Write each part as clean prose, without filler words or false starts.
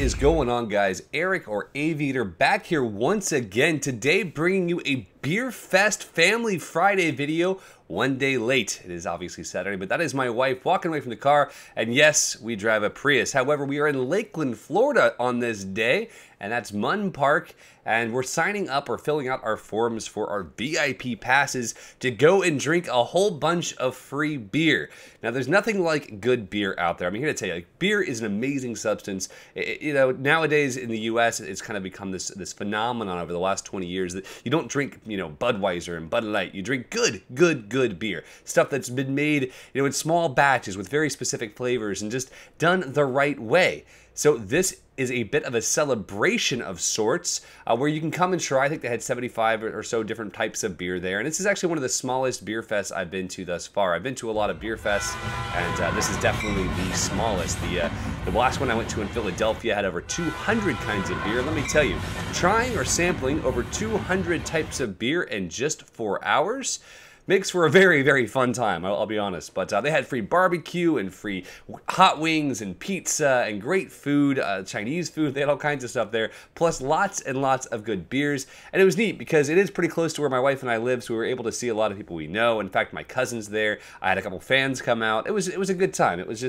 is going on, guys? Eric or Aviator back here once again today, bringing you a Beerfest Family Friday video. One day late. It is obviously Saturday, but that is my wife walking away from the car, and yes, we drive a Prius. However, we are in Lakeland, Florida on this day, and that's Munn Park, and we're signing up or filling out our forms for our VIP passes to go and drink a whole bunch of free beer. Now, there's nothing like good beer out there. I'm here to tell you, like, beer is an amazing substance. You know, nowadays in the U.S., it's kind of become this phenomenon over the last 20 years that you don't drink, you know, Budweiser and Bud Light. You drink good beer. Stuff that's been made, you know, in small batches with very specific flavors and just done the right way. So this is a bit of a celebration of sorts where you can come and try. I think they had 75 or so different types of beer there. And this is actually one of the smallest beer fests I've been to thus far. I've been to a lot of beer fests, and this is definitely the smallest. The last one I went to in Philadelphia had over 200 kinds of beer. Let me tell you, trying or sampling over 200 types of beer in just 4 hours makes for a very, very fun time, I'll be honest. But they had free barbecue and free hot wings and pizza and great food, Chinese food. They had all kinds of stuff there, plus lots and lots of good beers. And it was neat because it is pretty close to where my wife and I live, so we were able to see a lot of people we know. In fact, my cousin's there. I had a couple fans come out. It was a good time. It was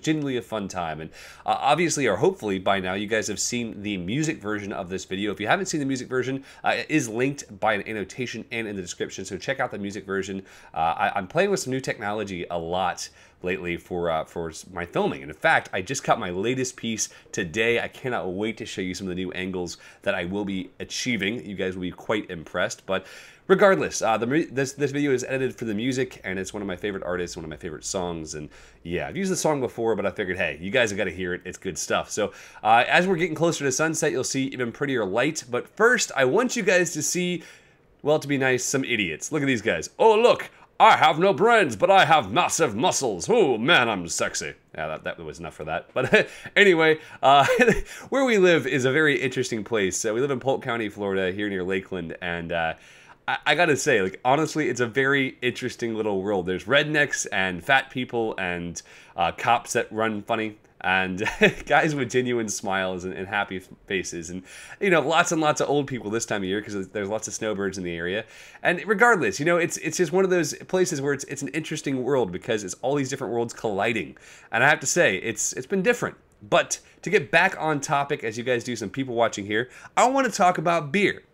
genuinely a fun time. And obviously, or hopefully by now, you guys have seen the music version of this video. If you haven't seen the music version, it is linked by an annotation and in the description, so check out the music version. I'm playing with some new technology a lot lately for my filming. And in fact, I just cut my latest piece today. I cannot wait to show you some of the new angles that I will be achieving. You guys will be quite impressed. But regardless, this video is edited for the music, and it's one of my favorite artists, one of my favorite songs. And yeah, I've used the song before, but I figured, hey, you guys have got to hear it. It's good stuff. So as we're getting closer to sunset, you'll see even prettier light. But first, I want you guys to see, well, to be nice, some idiots. Look at these guys. Oh, look, I have no brains, but I have massive muscles. Oh, man, I'm sexy. Yeah, that was enough for that. But anyway, where we live is a very interesting place. We live in Polk County, Florida, here near Lakeland, and I gotta say, like, honestly, it's a very interesting little world. There's rednecks and fat people and cops that run funny, and guys with genuine smiles and happy faces, and, you know, lots and lots of old people this time of year because there's lots of snowbirds in the area. And regardless, you know, it's just one of those places where it's an interesting world because it's all these different worlds colliding. And I have to say, it's been different. But to get back on topic, as you guys do, some people watching here, I want to talk about beer.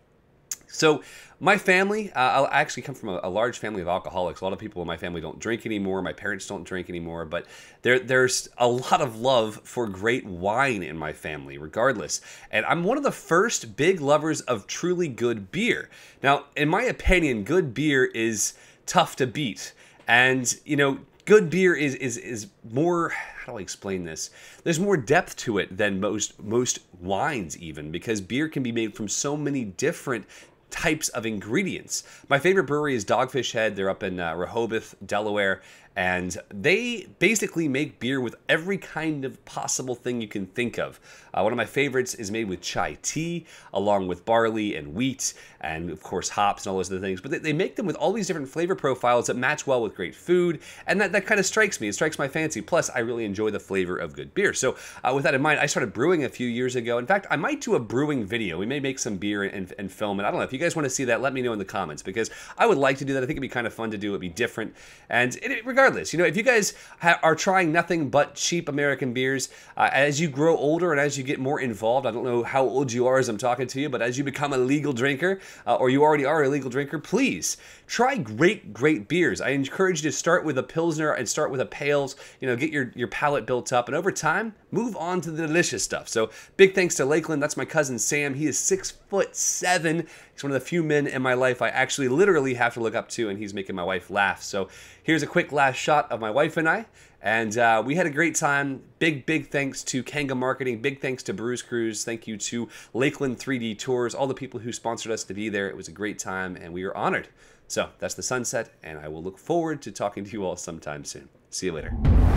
So my family, I actually come from a large family of alcoholics. A lot of people in my family don't drink anymore. My parents don't drink anymore. But there's a lot of love for great wine in my family, regardless. And I'm one of the first big lovers of truly good beer. Now, in my opinion, good beer is tough to beat. And, you know, good beer is more, how do I explain this? There's more depth to it than most wines even, because beer can be made from so many different types of ingredients. My favorite brewery is Dogfish Head. They're up in Rehoboth, Delaware, and they basically make beer with every kind of possible thing you can think of. One of my favorites is made with chai tea, along with barley and wheat, and of course hops and all those other things. But they make them with all these different flavor profiles that match well with great food, and that kind of strikes me. It strikes my fancy. Plus, I really enjoy the flavor of good beer. So with that in mind, I started brewing a few years ago. In fact, I might do a brewing video. We may make some beer and film it. I don't know. If you guys want to see that, let me know in the comments, because I would like to do that. I think it'd be kind of fun to do. It'd be different. And regardless, you know, if you guys are trying nothing but cheap American beers, as you grow older and as you get more involved, I don't know how old you are as I'm talking to you, but as you become a legal drinker, or you already are a legal drinker, please try great beers. I encourage you to start with a Pilsner and start with a Pales, you know, get your palate built up, and over time, move on to the delicious stuff. So big thanks to Lakeland. That's my cousin Sam. He is 6'7". He's one of the few men in my life I actually literally have to look up to, and he's making my wife laugh. So here's a quick last shot of my wife and I. And we had a great time. Big thanks to Kanga Marketing. Big thanks to Bruce Cruise. Thank you to Lakeland 3D Tours, all the people who sponsored us to be there. It was a great time, and we are honored. So that's the sunset, and I will look forward to talking to you all sometime soon. See you later.